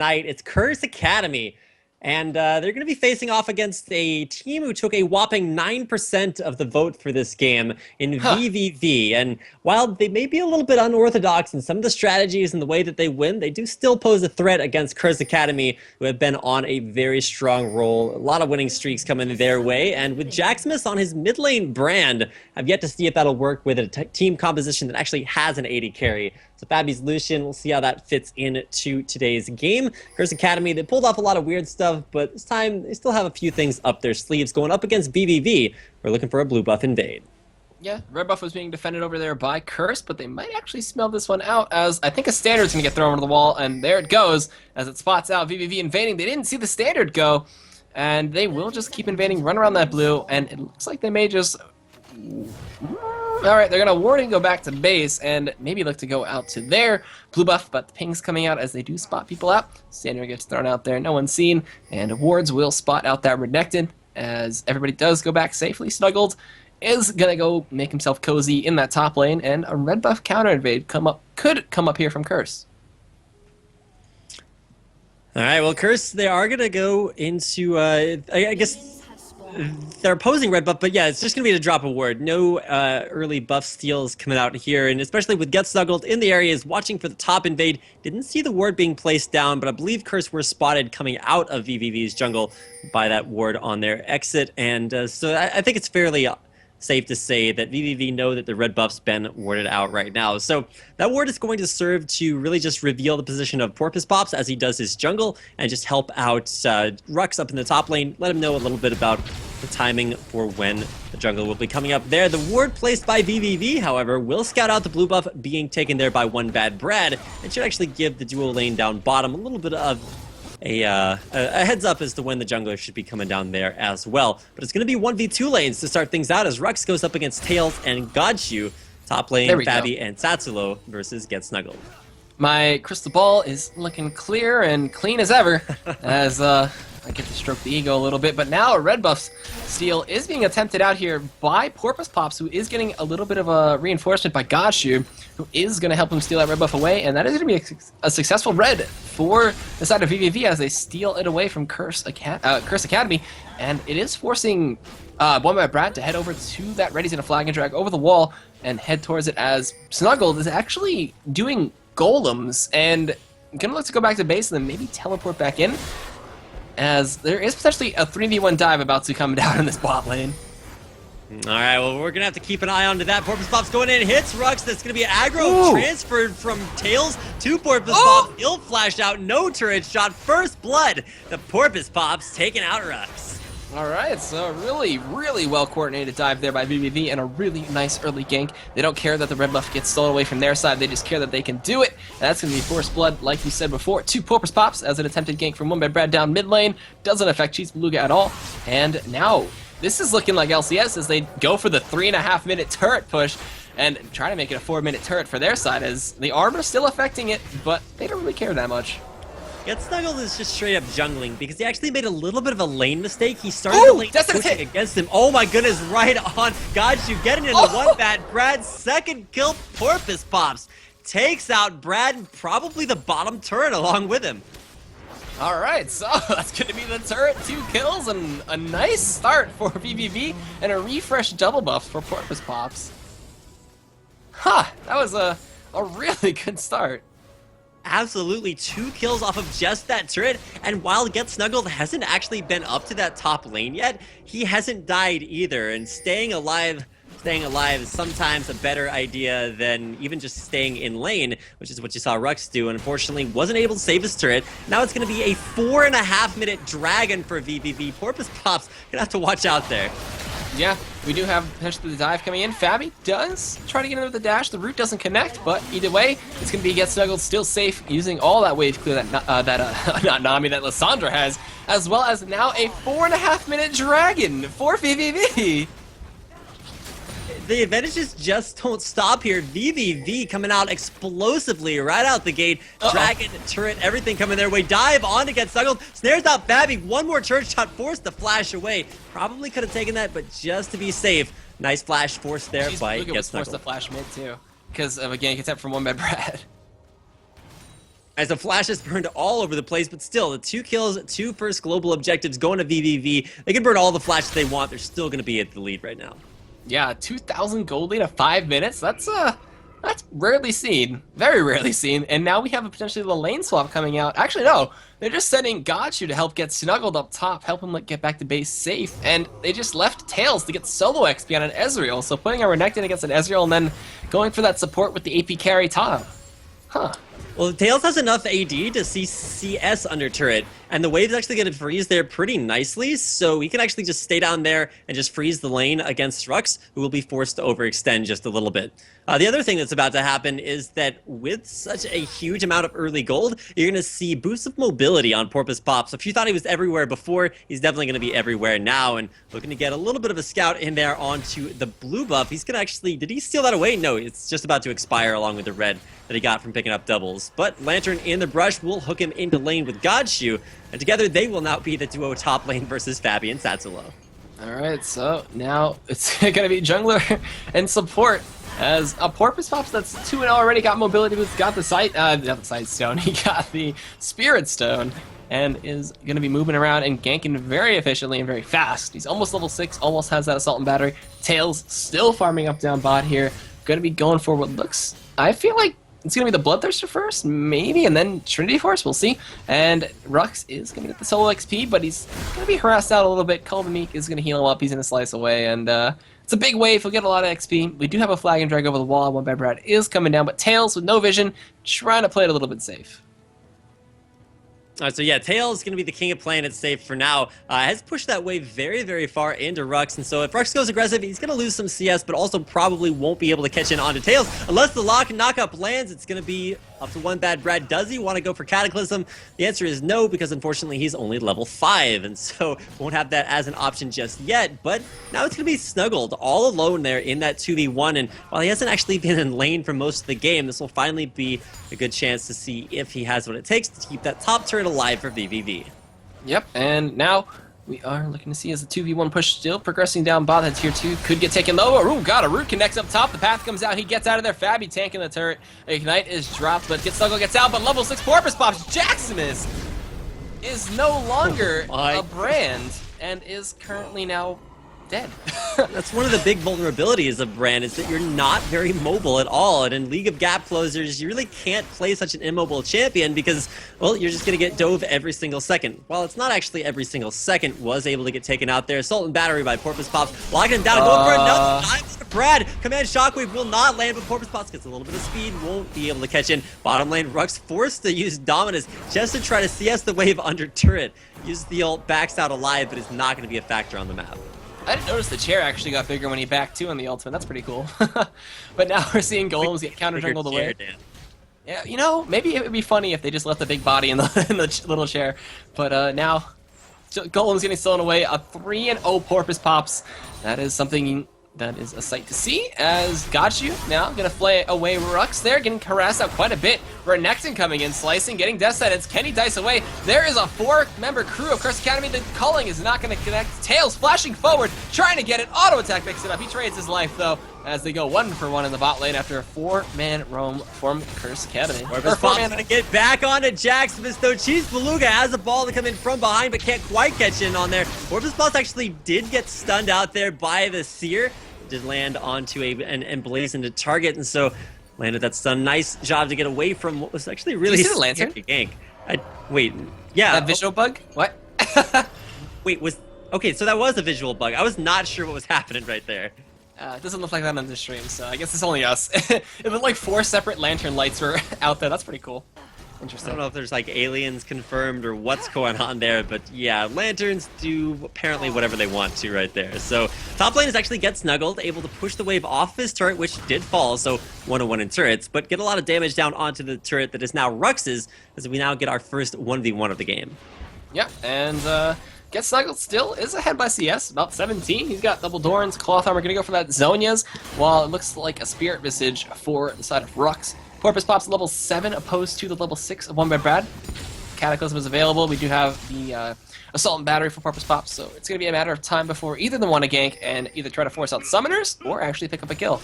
Night. It's CrsA Academy, and they're going to be facing off against a team who took a whopping 9% of the vote for this game in vVv. And while they may be a little bit unorthodox in some of the strategies and the way that they win, they do still pose a threat against CrsA Academy, who have been on a very strong roll. A lot of winning streaks coming their way, and with Jaximus on his mid lane brand, I've yet to see if that'll work with a team composition that actually has an AD carry. So fabbbyy's Lucian, we'll see how that fits into today's game. CrsA Academy, they pulled off a lot of weird stuff, but this time they still have a few things up their sleeves. Going up against vVv, we're looking for a blue buff invade. Yeah, red buff was being defended over there by Curse, but they might actually smell this one out, as I think a standard's going to get thrown over the wall, and there it goes, as it spots out vVv invading. They didn't see the standard go, and they will just keep invading, run around that blue, and it looks like they may just... Alright, they're going to warn and go back to base, and maybe look to go out to their blue buff, but the ping's coming out as they do spot people out. Standard gets thrown out there, no one's seen, and wards will spot out that Renekton, as everybody does go back safely. Snugglez is going to go make himself cozy in that top lane, and a red buff counter invade could come up here from Curse. Alright, well, Curse, they are going to go into, I guess... They're opposing red buff, but yeah, it's just going to be to drop a ward. No early buff steals coming out here, and especially with Get Snuggled in the areas, watching for the top invade. Didn't see the ward being placed down, but I believe Curse were spotted coming out of vVv's jungle by that ward on their exit, and so I think it's fairly safe to say that vVv know that the red buff's been warded out right now. So that ward is going to serve to really just reveal the position of PorpoisePops as he does his jungle, and just help out Rhux up in the top lane, let him know a little bit about the timing for when the jungle will be coming up there. The ward placed by vVv, however, will scout out the blue buff being taken there by OneBadBrad, and should actually give the duo lane down bottom a little bit of a heads up as to when the jungler should be coming down there as well. But it's going to be 1v2 lanes to start things out, as Rhux goes up against Tails and Godshu. Top lane, fabbbyyy and Tsatsulow versus Get Snuggled. My crystal ball is looking clear and clean as ever, as I get to stroke the ego a little bit, but now a red buff steal is being attempted out here by PorpoisePops, who is getting a little bit of a reinforcement by Godshu, who is going to help him steal that red buff away, and that is going to be a successful red for the side of vVv as they steal it away from CrsA Academy, and it is forcing OneBadBrad to head over to that red. He's going to flag and drag over the wall and head towards it, as Snuggled is actually doing golems and going to look to go back to base and then maybe teleport back in, as there is potentially a 3v1 dive about to come down in this bot lane. Alright, well, we're going to have to keep an eye on to that. PorpoisePops going in, hits Rhux. That's going to be aggro transferred from Tails to PorpoisePops. He'll flash out, no turret shot, first blood. The PorpoisePops taking out Rhux. Alright, so really, really well-coordinated dive there by vVv, and a really nice early gank. They don't care that the red buff gets stolen away from their side, they just care that they can do it. And that's going to be first blood, like we said before, to PorpoisePops, as an attempted gank from OneBadBrad down mid lane. Doesn't affect CheesedBeluga at all. And now, this is looking like LCS as they go for the 3.5-minute turret push, and try to make it a 4-minute turret for their side, as the armor's still affecting it, but they don't really care that much. Get Snuggled is just straight up jungling, because he actually made a little bit of a lane mistake. He started the lane pushing against him. Oh my goodness, right on. Godshu getting into OneBadBrad's second kill. PorpoisePops takes out Brad and probably the bottom turret along with him. Alright, so that's going to be the turret, 2 kills, and a nice start for vVv, and a refresh double buff for PorpoisePops. That was a really good start. Absolutely, 2 kills off of just that turret, and while Get Snuggled hasn't actually been up to that top lane yet, he hasn't died either, and staying alive is sometimes a better idea than even just staying in lane, which is what you saw Rhux do, and unfortunately wasn't able to save his turret. Now it's going to be a 4.5-minute dragon for vVv. PorpoisePops gonna have to watch out there. Yeah, we do have potentially the dive coming in. fabbbyyy does try to get into the dash. The root doesn't connect, but either way, it's going to be Get Snuggled still safe, using all that wave clear that not Nami, that Lissandra has, as well as now a 4.5-minute dragon for vVv. The advantages just don't stop here. vVv coming out explosively right out the gate. Dragon, turret, everything coming their way. Dive on to Get Snuggled. Snares out fabbbyyy. One more turret shot forced to flash away. Probably could have taken that, but just to be safe. Nice flash forced there by Get Snuggled. Forced to flash mid too, because of a gank attempt from OneBadBrad. As the flashes burned all over the place, but still, the 2 kills, 2 first global objectives going to vVv. They can burn all the flashes they want. They're still going to be at the lead right now. Yeah, 2,000 gold lead at 5 minutes. That's rarely seen, very rarely seen. And now we have a potentially the lane swap coming out. Actually, no, they're just sending Godshu to help get snuggled up top, help him get back to base safe. And they just left Tails to get solo XP on an Ezreal. So putting a Renekton against an Ezreal and then going for that support with the AP carry top. Huh. Well, Tails has enough AD to see CS under turret, and the wave's actually going to freeze there pretty nicely, so he can actually just stay down there and just freeze the lane against Rhux, who will be forced to overextend just a little bit. The other thing that's about to happen is that with such a huge amount of early gold, you're going to see boosts of mobility on PorpoisePops. So if you thought he was everywhere before, he's definitely going to be everywhere now, and looking to get a little bit of a scout in there onto the blue buff. He's going to actually... Did he steal that away? No, it's just about to expire along with the red that he got from picking up doubles. But Lantern in the brush will hook him into lane with Godshu, and together they will now be the duo top lane versus fabbbyyy and Tsatsulow. Alright, so now it's going to be jungler and support. As a PorpoisePops that's 2-0 already got mobility boost, got the sight stone, he got the spirit stone, and is going to be moving around and ganking very efficiently and very fast. He's almost level 6, almost has that assault and battery. Tails still farming up down bot here, going to be going for what looks, I feel like it's going to be the Bloodthirster first, maybe, and then Trinity Force, we'll see. And Rhux is going to get the solo XP, but he's going to be harassed out a little bit. Meek is going to heal him up, he's going to slice away, and it's a big wave, he'll get a lot of XP. We do have a flag and drag over the wall, OneBadBrad is coming down, but Tails with no vision, trying to play it a little bit safe. So yeah, Tails is going to be the king of playing it safe for now. Has pushed that wave very, very far into Rhux, and so if Rhux goes aggressive, he's going to lose some CS, but also probably won't be able to catch in onto Tails. Unless the lock and knock-up lands, it's going to be up to OneBadBrad. Does he want to go for Cataclysm? The answer is no, because unfortunately he's only level 5, and so won't have that as an option just yet. But now it's going to be Snuggled all alone there in that 2v1, and while he hasn't actually been in lane for most of the game, this will finally be a good chance to see if he has what it takes to keep that top turret alive for vVv. Yep, and now we are looking to see as the 2v1 push still progressing down bot. That tier 2 could get taken low. Ooh, got a root connects up top. The path comes out. He gets out of there. fabbbyyy tanking the turret. Ignite is dropped, but Snuggle gets out. But level 6 PorpoisePops. Jaximus is no longer a brand and is currently now dead. That's one of the big vulnerabilities of Brand, is that you're not very mobile at all, and in League of Gap Closers you really can't play such an immobile champion because, well, you're just going to get dove every single second. While it's not actually every single second, was able to get taken out there. Assault and Battery by PorpoisePops, locking him down, going for another dive. Brad, Command Shockwave will not land, but PorpoisePops gets a little bit of speed, won't be able to catch in. Bottom lane, Rhux forced to use Dominus just to try to CS the wave under turret. Uses the ult, backs out alive, but is not going to be a factor on the map. I didn't notice the chair actually got bigger when he backed too on the ultimate. That's pretty cool. But now we're seeing golems get counter jungled away. Yeah, you know, maybe it would be funny if they just left the big body in the little chair. But now, golems getting stolen away. A 3-0 PorpoisePops. That is something that is a sight to see, as Godshu now gonna play away Rhux there, getting harassed out quite a bit. Renekton coming in, slicing, getting death sentence. Can he dice away? There is a 4-member crew of CrsA Academy. The calling is not gonna connect. Tails flashing forward, trying to get it. Auto attack picks it up. He trades his life though, as they go 1-for-1 in the bot lane after a 4-man roam from CrsA Academy. PorpoisePops gonna get back onto Jaximus though. CheesedBeluga has a ball to come in from behind, but can't quite catch in on there. PorpoisePops actually did get stunned out there by the Seer. Did land onto and blaze into target, and so landed that stun. Nice job to get away from what was actually really scary gank. Wait, yeah. That visual bug? What? Wait, okay, so that was a visual bug. I was not sure what was happening right there. It doesn't look like that on the stream, so I guess it's only us. It looked like 4 separate lantern lights were out there. That's pretty cool. Interesting. I don't know if there's like aliens confirmed or what's going on there, but yeah, lanterns do apparently whatever they want to right there. So top lane is actually get snuggled, able to push the wave off his turret, which did fall, so 1-on-1 in turrets, but get a lot of damage down onto the turret that is now Rhux's, as we now get our first 1v1 of the game. Yep, and Get Snuggled still is ahead by CS, about 17. He's got double Dorans, Cloth Armor, gonna go for that Zhonya's, while it looks like a Spirit Visage for the side of Rhux. PorpoisePops level 7 opposed to the level 6 of OneBadBrad. Cataclysm is available. We do have the Assault and Battery for PorpoisePops, so it's going to be a matter of time before either of them want to gank and either try to force out summoners or actually pick up a kill.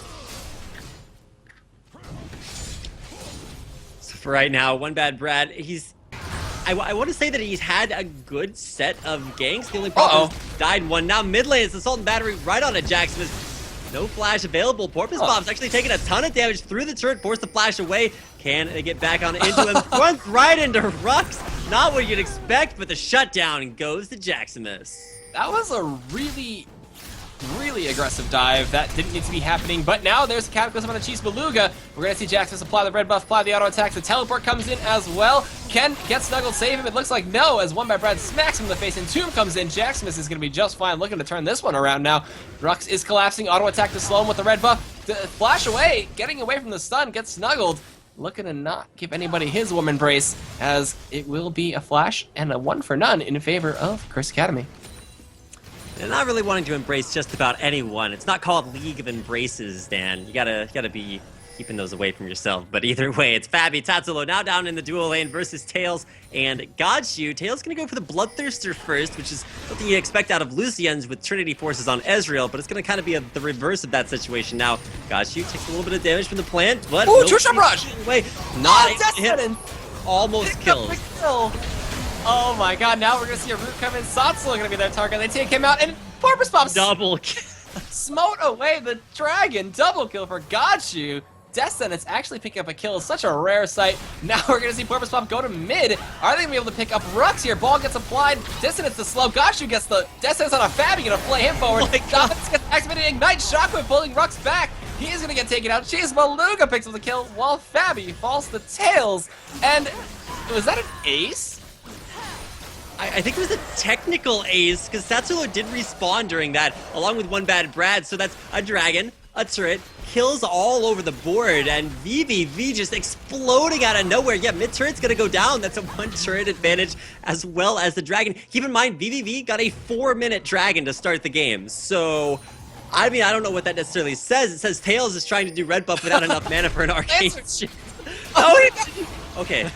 So rough right now. OneBadBrad, he's... I want to say that he's had a good set of ganks. The only problem is died in one. Now mid lane, it's Assault and Battery right on a Jaximus. No flash available. PorpoisePops actually taking a ton of damage through the turret, forced the flash away. Can they get back on into him? Runs right into Rhux. Not what you'd expect, but the shutdown goes to Jaximus. That was a really aggressive dive. That didn't need to be happening, but now there's a Cataclysm on the CheesedBeluga. We're going to see Jaximus apply the red buff, apply the auto attacks. The teleport comes in as well. Can get Snugglez, save him? It looks like no, as OneBadBrad smacks him in the face and Tomb comes in. Jaximus is going to be just fine, looking to turn this one around now. Rhux is collapsing, auto attack to slow him with the red buff. Flash away, getting away from the stun, gets snuggled. Looking to not give anybody his woman brace, as it will be a flash and a 1 for none in favor of CrsA Academy. They're not really wanting to embrace just about anyone. It's not called League of Embraces, Dan. You gotta be keeping those away from yourself. But either way, it's fabbbyyy, Tsatsulow now down in the dual lane versus Tails and Godshu. Tails gonna go for the Bloodthirster first, which is something you expect out of Lucian's with Trinity Forces on Ezreal, but it's gonna kind of be the reverse of that situation now. Godshu takes a little bit of damage from the plant, but ooh, two-shot rush! Not hit. Almost killed. Oh my god, now we're gonna see a Rhux come in. Tsatsulow gonna be their target. They take him out, and PorpoisePops double kill. Smote away the dragon. Double kill for Godshu. Death Sentence actually picking up a kill is such a rare sight. Now we're gonna see PorpoisePops go to mid. Are they gonna be able to pick up Rhux here? Ball gets applied. Dissonance to slow. Godshu gets the Death Sentence on a fabbbyyy, gonna play him forward. Kha'Zix gets activated Ignite. Shockwave pulling Rhux back. He is gonna get taken out. CheesedBeluga picks up the kill while fabbbyyy falls to Tails. And was that an ace? I think it was a technical ace, because Tsatsulow did respawn during that, along with OneBadBrad, so that's a dragon, a turret, kills all over the board, and vVv just exploding out of nowhere. Yeah, mid-turret's gonna go down. That's a 1-turret advantage, as well as the dragon. Keep in mind, vVv got a 4-minute dragon to start the game, so... I mean, I don't know what that necessarily says. It says Tails is trying to do red buff without enough mana for an arcane shield. Okay.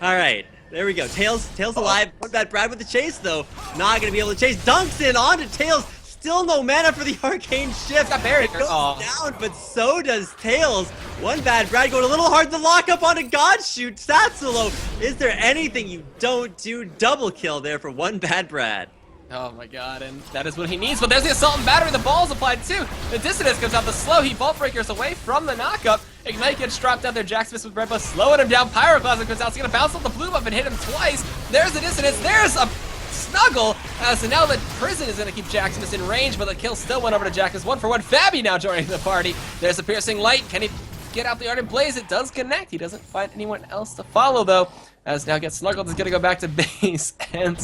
Alright. There we go. Tails alive. OneBadBrad with the chase, though. Not going to be able to chase. Dunks in onto Tails. Still no mana for the arcane shift. Got buried. It goes down, but so does Tails. OneBadBrad going a little hard to lock up onto Godshu. Tsatsulow. Is there anything you don't do? Double kill there for OneBadBrad. Oh my god, and that is what he needs, but there's the Assault and Battery, the ball's applied too! The Dissonance comes out the slow, he Vault Breakers away from the knockup. Ignite gets dropped out there, Jaximus with red buff slowing him down, Pyroclasm comes out, it's gonna bounce off the blue buff and hit him twice. There's the Dissonance, there's a Snuggle! So now the Prison is gonna keep Jaximus in range, but the kill still went over to Jaximus. 1 for 1, fabbbyyy now joining the party. There's a Piercing Light, can he get out the Ardent Blaze? It does connect, he doesn't find anyone else to follow though. As now gets Snugglez is going to go back to base, and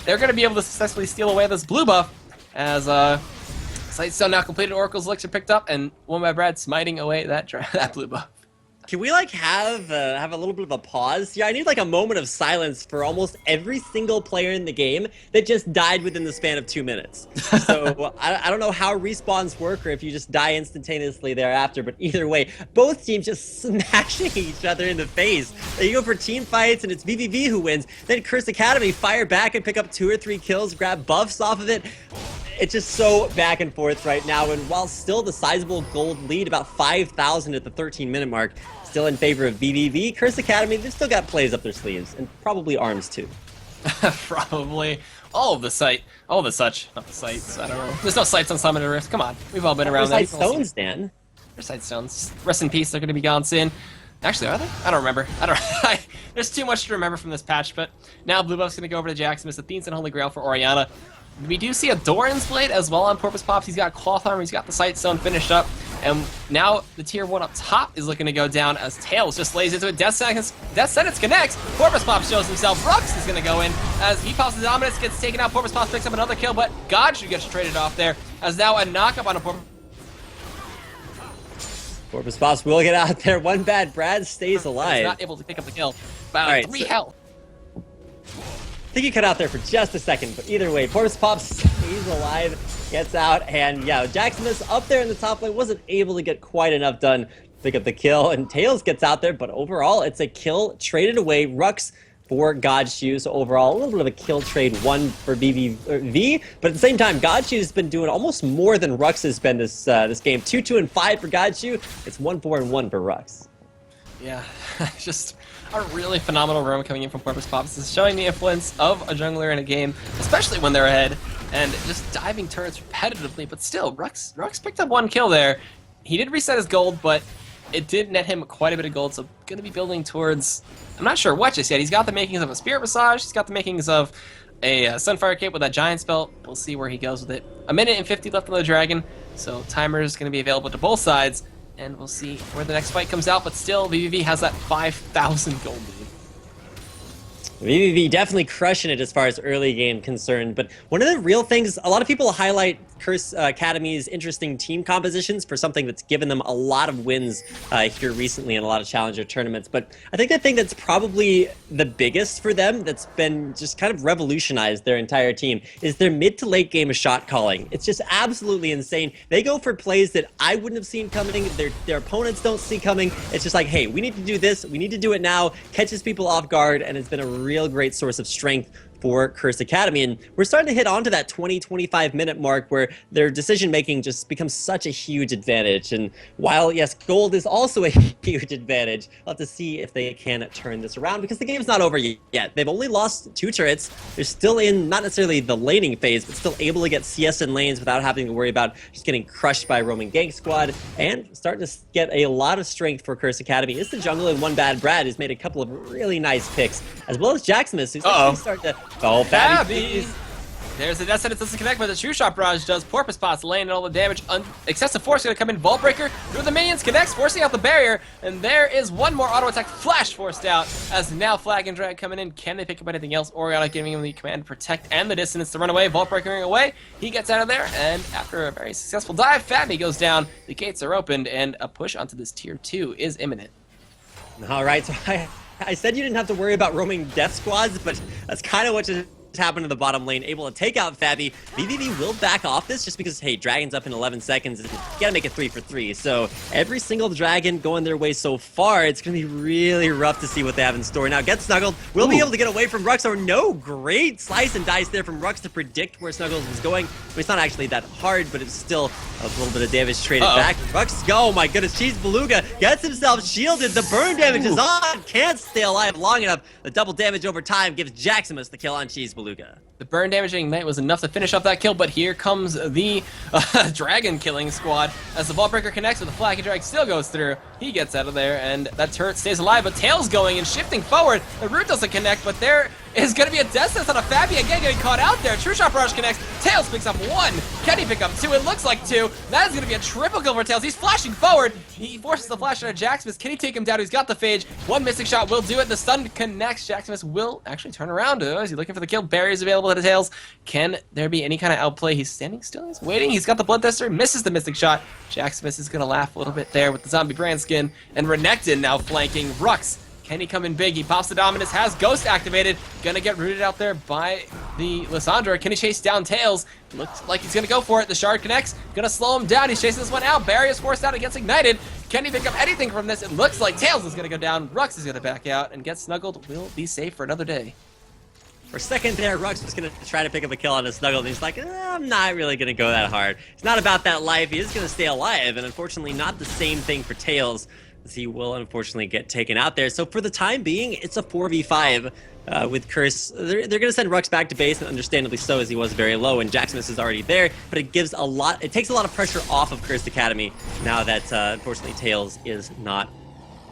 they're going to be able to successfully steal away this blue buff, as Sightstone now completed, Oracle's Elixir picked up, and OneBadBrad smiting away that blue buff. Can we like have a little bit of a pause? Yeah, I need like a moment of silence for almost every single player in the game that just died within the span of 2 minutes. So I don't know how respawns work or if you just die instantaneously thereafter, but either way, both teams just smashing each other in the face. You go for team fights and it's vVv who wins. Then CrsA Academy fire back and pick up 2 or 3 kills, grab buffs off of it. It's just so back and forth right now, and while still the sizable gold lead, about 5,000 at the 13-minute mark, still in favor of vVv, CrsA Academy, they've still got plays up their sleeves, and probably arms too. Probably. All of the sights, not the sights, I don't know. There's no sights on Summit or Rift, come on. We've all been around that. There's stones, Dan. There's sight stones. Rest in peace, they're gonna be gone soon. Actually, are they? I don't remember. There's too much to remember from this patch, but now Blue Buff's gonna go over to Jaximus, Athene's and Holy Grail for Orianna. We do see a Doran's Blade as well on PorpoisePops. He's got Cloth Armor, he's got the Sightstone finished up. And now the tier 1 up top is looking to go down as Tails just lays into it. Death Sentence connects. PorpoisePops shows himself. Rhux is going to go in as he pops the Dominance, gets taken out. PorpoisePops picks up another kill, but Godshu gets traded off there as now a knockup on a PorpoisePops will get out there. OneBadBrad stays alive. He's not able to pick up the kill. About right, 3 health. I think he cut out there for just a second, but either way, PorpoisePops stays alive, gets out, and yeah, Jaximus up there in the top lane wasn't able to get quite enough done to pick up the kill, and Tails gets out there, but overall, it's a kill traded away. Rhux for Godshu, so overall, a little bit of a kill trade, 1 for vVv, but at the same time, Godshu's been doing almost more than Rhux has been this game. 2, 2, and 5 for Godshu. It's 1, 4, and 1 for Rhux. Yeah, just a really phenomenal roam coming in from PorpoisePops. This is showing the influence of a jungler in a game, especially when they're ahead, and just diving turrets repetitively. But still, Rhux picked up 1 kill there. He did reset his gold, but it did net him quite a bit of gold, so going to be building towards, I'm not sure what just yet. He's got the makings of a Spirit Massage, he's got the makings of a Sunfire Cape with that Giant Spell. We'll see where he goes with it. 1:50 left on the Dragon, so timer is going to be available to both sides, and we'll see where the next fight comes out, but still, vVv has that 5,000 gold lead. vVv definitely crushing it as far as early game concerned, but one of the real things, a lot of people highlight CrsA Academy's interesting team compositions for something that's given them a lot of wins here recently in a lot of challenger tournaments. But I think the thing that's probably the biggest for them, that's been just kind of revolutionized their entire team, is their mid to late game shot calling. It's just absolutely insane. They go for plays that I wouldn't have seen coming, their opponents don't see coming. It's just like, hey, we need to do this, we need to do it now, catches people off guard, and it's been a real great source of strength for CrsA Academy. And we're starting to hit onto that 20-25 minute mark where their decision making just becomes such a huge advantage. And while yes, gold is also a huge advantage, we'll have to see if they can turn this around, because the game's not over yet. They've only lost 2 turrets. They're still in not necessarily the laning phase, but still able to get CS in lanes without having to worry about just getting crushed by a roaming gank squad, and starting to get a lot of strength for CrsA Academy is the jungle in OneBadBrad, who's made a couple of really nice picks, as well as Jaximus, who's actually starting to fabbbyyy. There's the death sentence, doesn't connect, but the true shot barrage does. PorpoisePops laying all the damage. Excessive force gonna come in. Vault Breaker through the minions, connects, forcing out the barrier. And there is one more auto attack flash forced out, as now Flag and Drag coming in. Can they pick up anything else? Orianna giving him the command to protect and the distance to run away. Vault Breaker away. He gets out of there, and after a very successful dive, fabbbyyy goes down. The gates are opened, and a push onto this tier 2 is imminent. All right, so I said you didn't have to worry about roaming death squads, but that's kind of what just happened to the bottom lane, able to take out fabbbyyy. vVv will back off this just because, hey, Dragon's up in 11 seconds, and you gotta make it 3 for 3. So every single Dragon going their way so far, it's gonna be really rough to see what they have in store. Now, get Snuggled, will be able to get away from Rhux, or no, great slice and dice there from Rhux to predict where Snugglez was going. But it's not actually that hard, but it's still a little bit of damage traded back. Rhux, oh my goodness, CheesedBeluga gets himself shielded, the burn damage is on, can't stay alive long enough. The double damage over time gives Jaximus the kill on CheesedBeluga. The burn damaging Ignite was enough to finish off that kill, but here comes the Dragon killing squad as the Vault Breaker connects, but the Flag and Drag still goes through. He gets out of there, and that turret stays alive, but Tails going and shifting forward. The root doesn't connect, but there is going to be a death sentence on a fabbbyyy again getting caught out there. True Shot Barrage connects. Tails picks up 1. Can he pick up 2? It looks like 2. That is going to be a triple kill for Tails. He's flashing forward. He forces the flash on Jaximus. Can he take him down? He's got the phage. 1 missing shot will do it. The stun connects. Jaximus will actually turn around. Is he looking for the kill? Barriers available to the Tails. Can there be any kind of outplay? He's standing still. He's waiting. He's got the Bloodthirster. Misses the missing shot. Jaximus is going to laugh a little bit there with the zombie brand skin. And Renekton now flanking Rhux. Can he come in big? He pops the Dominus, has Ghost activated. Gonna get rooted out there by the Lissandra. Can he chase down Tails? Looks like he's gonna go for it. The Shard connects. Gonna slow him down. He's chasing this one out. Barrier is forced out against Ignited. Can he pick up anything from this? It looks like Tails is gonna go down. Rhux is gonna back out and get snuggled. Will be safe for another day. For a second there, Rhux was going to try to pick up a kill on a Snuggle, and he's like, I'm not really going to go that hard. It's not about that life. He is going to stay alive, and unfortunately not the same thing for Tails, as he will unfortunately get taken out there. So for the time being, it's a 4v5 with CrsA. They're going to send Rhux back to base, and understandably so, as he was very low, and Jaximus is already there, but it takes a lot of pressure off of CrsA Academy now that unfortunately Tails is not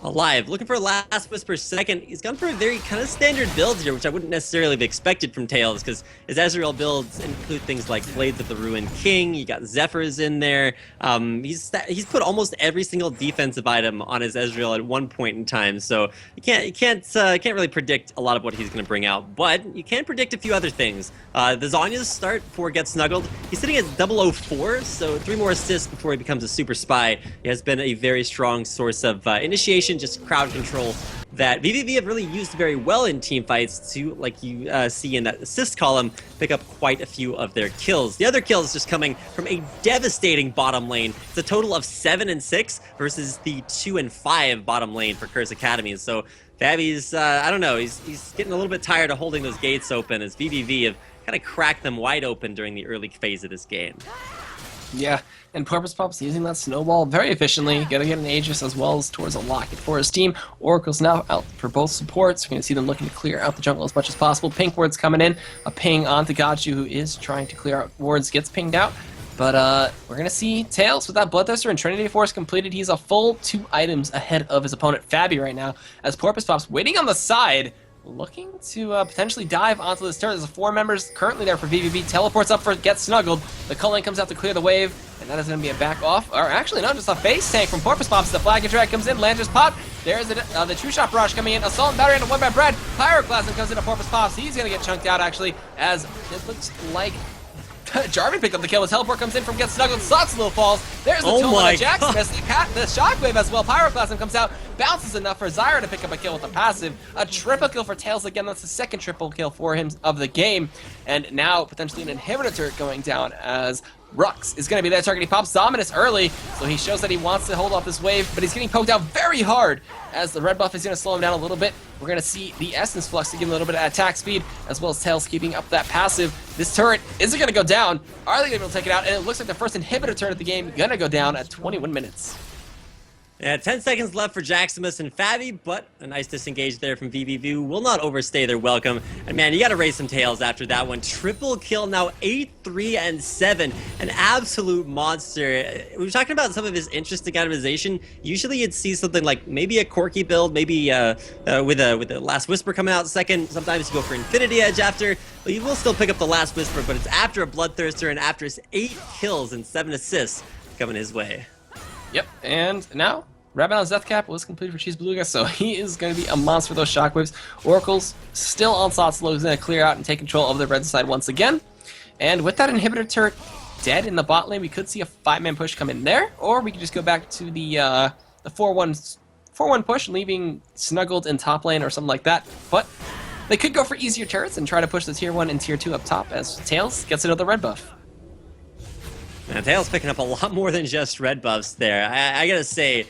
alive. Looking for a Last Whisper second. He's gone for a very kind of standard build here, which I wouldn't necessarily have expected from Tails, because his Ezreal builds include things like Blades of the Ruined King. You got Zephyrs in there. He's put almost every single defensive item on his Ezreal at one point in time, so you can't really predict a lot of what he's going to bring out, but you can predict a few other things. The Zhonya's start for Get Snuggled. He's sitting at 004, so 3 more assists before he becomes a super spy. He has been a very strong source of initiation, just crowd control, that vVv have really used very well in team fights to, like you see in that assist column, pick up quite a few of their kills. The other kills just coming from a devastating bottom lane. It's a total of 7 and 6 versus the 2 and 5 bottom lane for CrsA Academy. So fabbbyy's, I don't know, he's getting a little bit tired of holding those gates open, as vVv have kind of cracked them wide open during the early phase of this game. Yeah, and PorpoisePops using that snowball very efficiently. Gonna get an Aegis as well as towards a locket for his team. Oracle's now out for both supports. We're gonna see them looking to clear out the jungle as much as possible. Pink ward's coming in. A ping onto Godshu, who is trying to clear out wards, gets pinged out. But we're gonna see Tails with that Bloodthirster and Trinity Force completed. He's a full 2 items ahead of his opponent fabbbyyy right now, as PorpoisePops waiting on the side, looking to potentially dive onto this turret. There's 4 members currently there for vVv. Teleports up for Get Snuggled. The culling comes out to clear the wave, and that is going to be a back off. Or actually, no, just a face tank from PorpoisePops. The Flag and Drag comes in, Landra's pop. There's the True Shot Barrage coming in. Assault and Battery and a OneBadBrad. Pyroclasm comes into PorpoisePops. He's going to get chunked out, actually, as it looks like Jarvan picked up the kill. The teleport comes in from Get Snuggled. Tsatsulow falls. There's the toll on the Jaximus. The shockwave as well. Pyroclasm comes out. Bounces enough for Zyra to pick up a kill with a passive. A triple kill for Tails again. That's the second triple kill for him of the game. And now potentially an inhibitor turret going down as Rhux is going to be there targeting Pops. Dominus early, so he shows that he wants to hold off this wave, but he's getting poked out very hard as the red buff is going to slow him down a little bit. We're going to see the Essence Flux to give him a little bit of attack speed, as well as Tails keeping up that passive. This turret isn't going to go down. Are they going to be able to take it out? And it looks like the first inhibitor turret of the game going to go down at 21 minutes. Yeah, 10 seconds left for Jaximus and fabbbyyy, but a nice disengage there from vVv will not overstay their welcome. And man, you gotta raise some tails after that one. Triple kill, now 8, 3, and 7. An absolute monster. We were talking about some of his interesting itemization. Usually you'd see something like maybe a Corki build, maybe with a Last Whisper coming out second. Sometimes you go for Infinity Edge after, but you will still pick up the Last Whisper, but it's after a Bloodthirster and after his 8 kills and 7 assists coming his way. Yep, and now Rabadon's Death Cap was completed for CheesedBeluga, so he is going to be a monster with those shockwaves. Oracle's still on Tsatsulow, who's going to clear out and take control of the red side once again. And with that inhibitor turret dead in the bot lane, we could see a 5-man push come in there, or we could just go back to the 4-1 push, leaving Snuggled in top lane or something like that. But they could go for easier turrets and try to push the tier 1 and tier 2 up top as Tails gets another red buff. Man, Tails picking up a lot more than just red buffs there. I gotta say,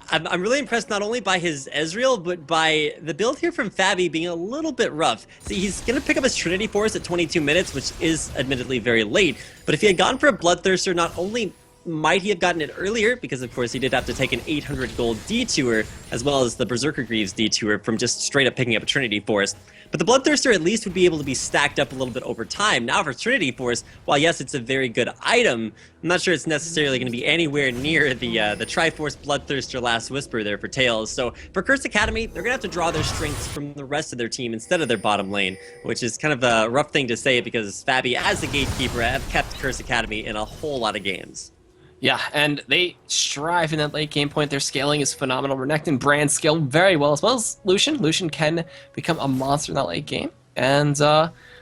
I'm really impressed not only by his Ezreal, but by the build here from fabbbyyy being a little bit rough. See, he's gonna pick up his Trinity Force at 22 minutes, which is admittedly very late. But if he had gone for a Bloodthirster, not only might he have gotten it earlier, because of course he did have to take an 800 gold detour, as well as the Berserker Greaves detour from just straight up picking up a Trinity Force. But the Bloodthirster at least would be able to be stacked up a little bit over time. Now for Trinity Force, while yes, it's a very good item, I'm not sure it's necessarily going to be anywhere near the Triforce Bloodthirster Last Whisper there for Tails. So for CrsA Academy, they're going to have to draw their strengths from the rest of their team instead of their bottom lane, which is kind of a rough thing to say because fabbbyyy, as the gatekeeper, have kept CrsA Academy in a whole lot of games. Yeah, and they strive in that late game point. Their scaling is phenomenal. Renekton brand scale very well, as well as Lucian. Lucian can become a monster in that late game. And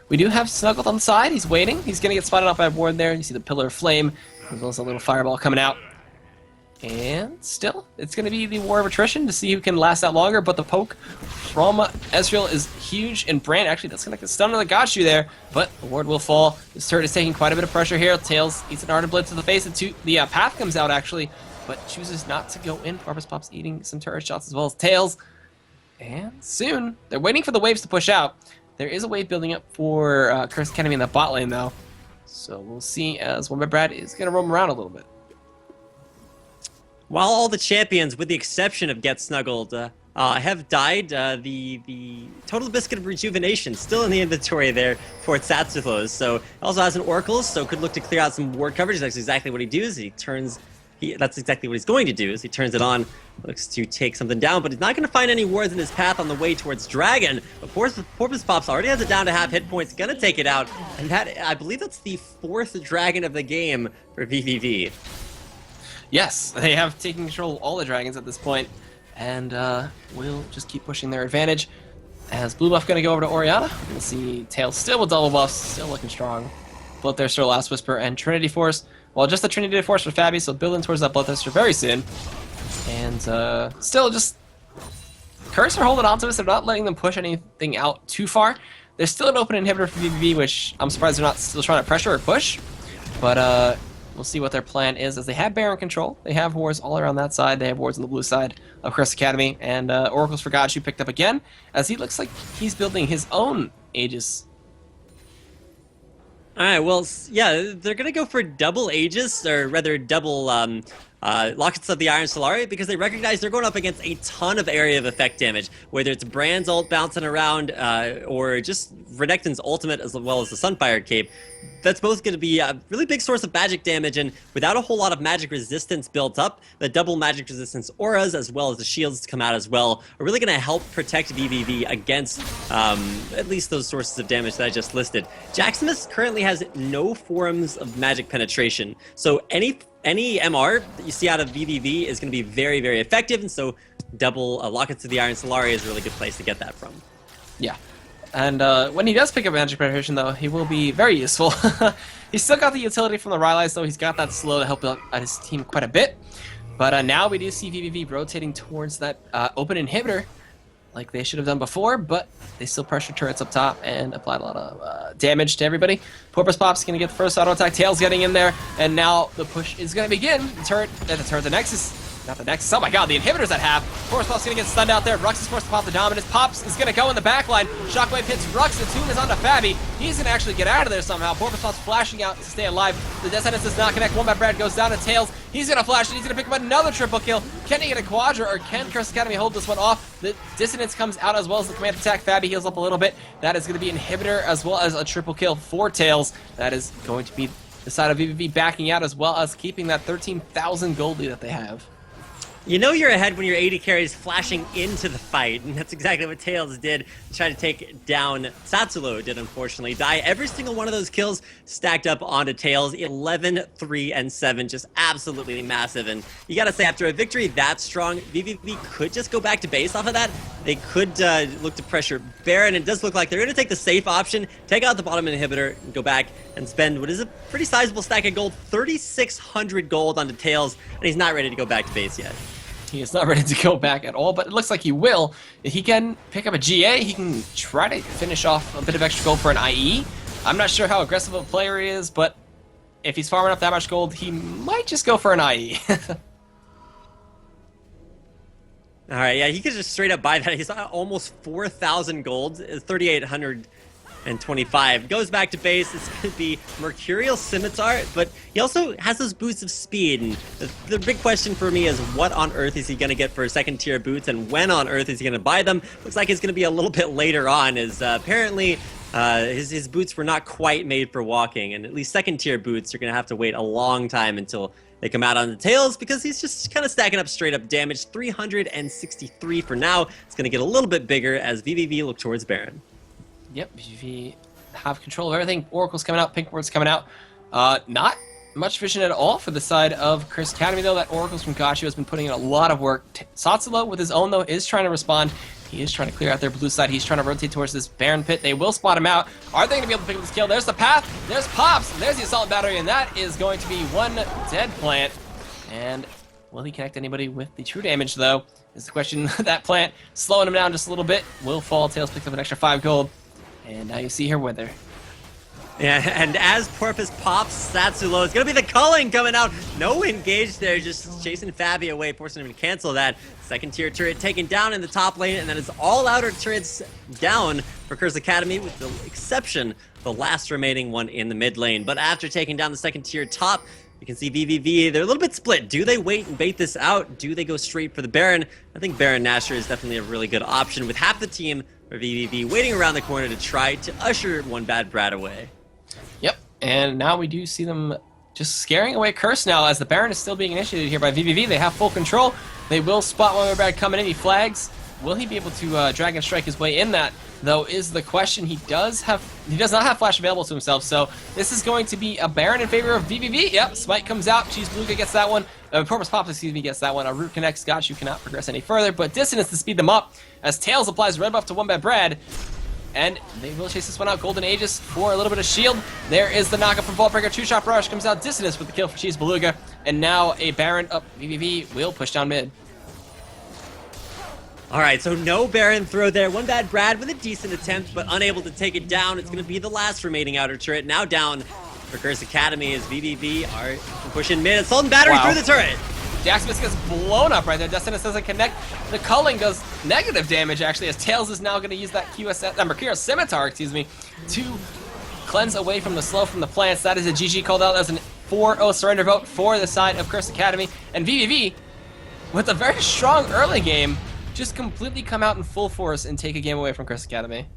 we do have Snuggled on the side. He's waiting. He's going to get spotted off by a ward there. You see the Pillar of Flame, as well as a little fireball coming out. And still, it's going to be the war of attrition to see who can last that longer. But the poke from Ezreal is huge, and Brand actually does connect a stun on the Godshu there, but the ward will fall. This turret is taking quite a bit of pressure here. Tails eats an Ardent Blitz to the face, and the path comes out actually, but chooses not to go in. PorpoisePops eating some turret shots as well as Tails. And soon, they're waiting for the waves to push out. There is a wave building up for CrsA Academy in the bot lane though, so we'll see as OneBadBrad is going to roam around a little bit. While all the champions, with the exception of Get Snuggled, have died, the Total Biscuit of Rejuvenation still in the inventory there for Tsatsulow. So it also has an Oracle, so could look to clear out some ward coverage. That's exactly what he does. That's exactly what he's going to do. Is he turns it on, looks to take something down, but he's not going to find any wards in his path on the way towards Dragon. But PorpoisePops already has it down to half hit points, going to take it out, and that I believe that's the 4th Dragon of the game for vVv. Yes, they have taken control of all the dragons at this point, and will just keep pushing their advantage. As blue buff going to go over to Orianna, we're going to see Tails still with double buffs, still looking strong. Bloodthirster, Last Whisper, and Trinity Force. Well, just the Trinity Force for fabbbyyy, so building towards that Bloodthirster very soon. And still just CrsA are holding on to us. They're not letting them push anything out too far. There's still an open inhibitor for vVv, which I'm surprised they're not still trying to pressure or push. But we'll see what their plan is, as they have Baron control. They have wards all around that side. They have wards on the blue side of CrsA Academy. And Oracles for Godshu picked up again, as he looks like he's building his own Aegis. All right, well, yeah, they're gonna go for double Aegis, or rather double Lockets of the Iron Solari, because they recognize they're going up against a ton of area of effect damage, whether it's Brand's ult bouncing around, or just Renekton's ultimate as well as the Sunfire Cape. That's both going to be a really big source of magic damage, and without a whole lot of magic resistance built up, the double magic resistance auras as well as the shields to come out as well are really going to help protect vVv against at least those sources of damage that I just listed. Jaximus currently has no forms of magic penetration, so any MR that you see out of vVv is going to be very, very effective, and so double Lockets of the Iron Solari is a really good place to get that from. Yeah. And when he does pick up magic penetration, though, he will be very useful. He's still got the utility from the Rylai's, though. He's got that slow to help out his team quite a bit. But now we do see vVv rotating towards that open inhibitor, like they should have done before, but they still pressure turrets up top and applied a lot of damage to everybody. PorpoisePops going to get the first auto attack, Tails getting in there, and now the push is going to begin. The Nexus. Not the Nexus. Oh my god, the inhibitors that have. PorpoisePops going to get stunned out there. Rhux is forced to pop the dominance. Pops is going to go in the backline. Shockwave hits Rhux. The tune is onto fabbbyyy. He's going to actually get out of there somehow. PorpoisePops flashing out to stay alive. The Descendants does not connect. OneBadBrad goes down to Tails. He's going to flash and he's going to pick up another triple kill. Can he get a quadra, or can CrsA Academy hold this one off? The Dissonance comes out as well as the command attack. fabbbyyy heals up a little bit. That is going to be inhibitor as well as a triple kill for Tails. That is going to be the side of vVv backing out as well as keeping that 13,000 gold lead that they have. You know you're ahead when your AD carry is flashing into the fight, and that's exactly what Tails did to try to take down Tsatsulow did, unfortunately. Die every single one of those kills stacked up onto Tails. 11, 3, and 7, just absolutely massive. And you gotta say, after a victory that strong, vVv could just go back to base off of that. They could look to pressure Baron. It does look like they're gonna take the safe option, take out the bottom inhibitor, and go back and spend what is a pretty sizable stack of gold, 3,600 gold onto Tails, and he's not ready to go back to base yet. He is not ready to go back at all, but it looks like he will. If he can pick up a GA, he can try to finish off a bit of extra gold for an IE. I'm not sure how aggressive a player he is, but if he's farming up that much gold, he might just go for an IE. All right, yeah, he could just straight up buy that. He's almost 4,000 gold, 3,825. Goes back to base. It's going to be Mercurial Scimitar, but he also has those boots of speed. And the big question for me is, what on earth is he going to get for second tier boots, and when on earth is he going to buy them? Looks like it's going to be a little bit later on, as apparently his boots were not quite made for walking, and at least second tier boots are going to have to wait a long time until they come out on the Tails, because he's just kind of stacking up straight up damage. 363 for now. It's going to get a little bit bigger as vVv look towards Baron. Yep, vVv have control of everything. Oracle's coming out, Pinkboard's coming out. Not much vision at all for the side of CrsA Academy, though. That Oracle's from Godshu has been putting in a lot of work. Tsatsulow, with his own, though, is trying to respond. He is trying to clear out their blue side. He's trying to rotate towards this Baron pit. They will spot him out. Are they going to be able to pick up this kill? There's the path. There's Pops. There's the assault battery, and that is going to be one dead plant. And will he connect anybody with the true damage, though? Is the question. That plant slowing him down just a little bit. Will fall. Tails picks up an extra 5 gold. And now you see her wither. Yeah, and as PorpoisePops, Tsatsulow is going to be the culling coming out. No engage there, just chasing fabbbyyy away, forcing him to cancel that. Second tier turret taken down in the top lane, and then it's all outer turrets down for CrsA Academy, with the exception the last remaining one in the mid lane. But after taking down the second tier top, you can see vVv, they're a little bit split. Do they wait and bait this out? Do they go straight for the Baron? I think Baron Nashor is definitely a really good option, with half the team for vVv waiting around the corner to try to usher OneBadBrad away. Yep, and now we do see them just scaring away CrsA now, as the Baron is still being initiated here by vVv. They have full control. They will spot OneBadBrad coming in. He flags. Will he be able to Dragon Strike his way in that, though, is the question. He does not have Flash available to himself, so this is going to be a Baron in favor of vVv. Yep, Smite comes out. CheesedBeluga gets that one. PorpoisePops, excuse me, gets that one. A Root connects. Godshu cannot progress any further, but Dissonance to speed them up, as Tails applies red buff to OneBadBrad. And they will chase this one out. Golden Aegis for a little bit of shield. There is the knockup from Vaultbreaker. Two-shot rush comes out. Dissonance with the kill for CheesedBeluga. And now a Baron up. vVv will push down mid. All right, so no Baron throw there. OneBadBrad with a decent attempt, but unable to take it down. It's going to be the last remaining outer turret. Now down for CrsA Academy as vVv are pushing mid. Assault and battery through the turret. Jaximus gets blown up right there. Dissonance doesn't connect. The culling does negative damage, actually, as Tails is now going to use that Mercurial Scimitar, to cleanse away from the slow from the plants. That is a GG called out as an 4-0 surrender vote for the side of CrsA Academy. And vVv, with a very strong early game, just completely come out in full force and take a game away from CrsA Academy.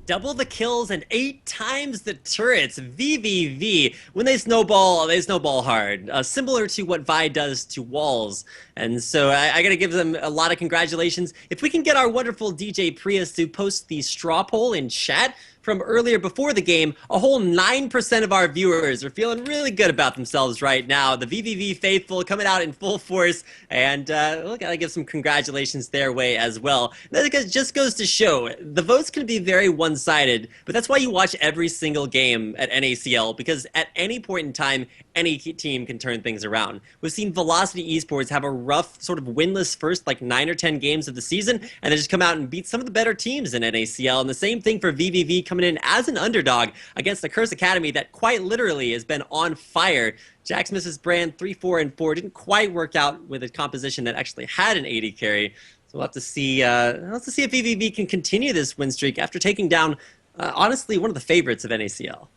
Double the kills and 8 times the turrets. vVv, when they snowball hard. Similar to what Vi does to walls. And so I gotta give them a lot of congratulations. If we can get our wonderful DJ Prius to post the straw poll in chat from earlier before the game, a whole 9% of our viewers are feeling really good about themselves right now. The vVv faithful coming out in full force, and we gotta give some congratulations their way as well. That just goes to show, the votes can be very one-sided, but that's why you watch every single game at NACL, because at any point in time, any team can turn things around. We've seen Velocity Esports have a rough, sort of winless first, like 9 or 10 games of the season, and they just come out and beat some of the better teams in NACL. And the same thing for vVv coming in as an underdog against the CrsA Academy that quite literally has been on fire. Jaximus's brand 3-4-4 didn't quite work out with a composition that actually had an 80 carry. So we'll have to see. If vVv can continue this win streak after taking down, honestly, one of the favorites of NACL.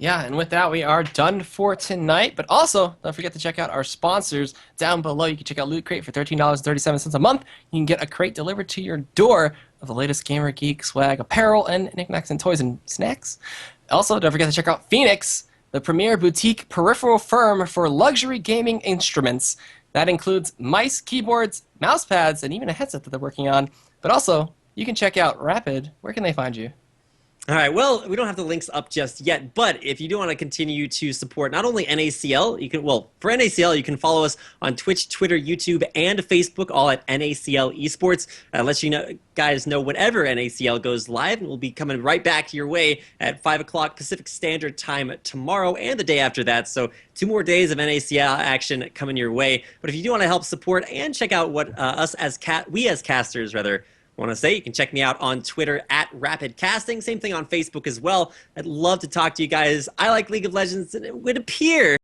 Yeah, and with that, we are done for tonight. But also, don't forget to check out our sponsors down below. You can check out Loot Crate for $13.37 a month. You can get a crate delivered to your door of the latest Gamer Geek swag, apparel, and knickknacks and toys and snacks. Also, don't forget to check out Phoenix, the premier boutique peripheral firm for luxury gaming instruments. That includes mice, keyboards, mouse pads, and even a headset that they're working on. But also, you can check out Rapid. Where can they find you? All right, well, we don't have the links up just yet, but if you do want to continue to support not only NACL, you can, well, for NACL, you can follow us on Twitch, Twitter, YouTube, and Facebook, all at NACL Esports. Let you guys know whenever NACL goes live, and we'll be coming right back your way at 5 o'clock Pacific Standard Time tomorrow and the day after that. So 2 more days of NACL action coming your way. But if you do want to help support and check out what we as casters want to say, you can check me out on Twitter at RapidCasting. Same thing on Facebook as well. I'd love to talk to you guys. I like League of Legends, and it would appear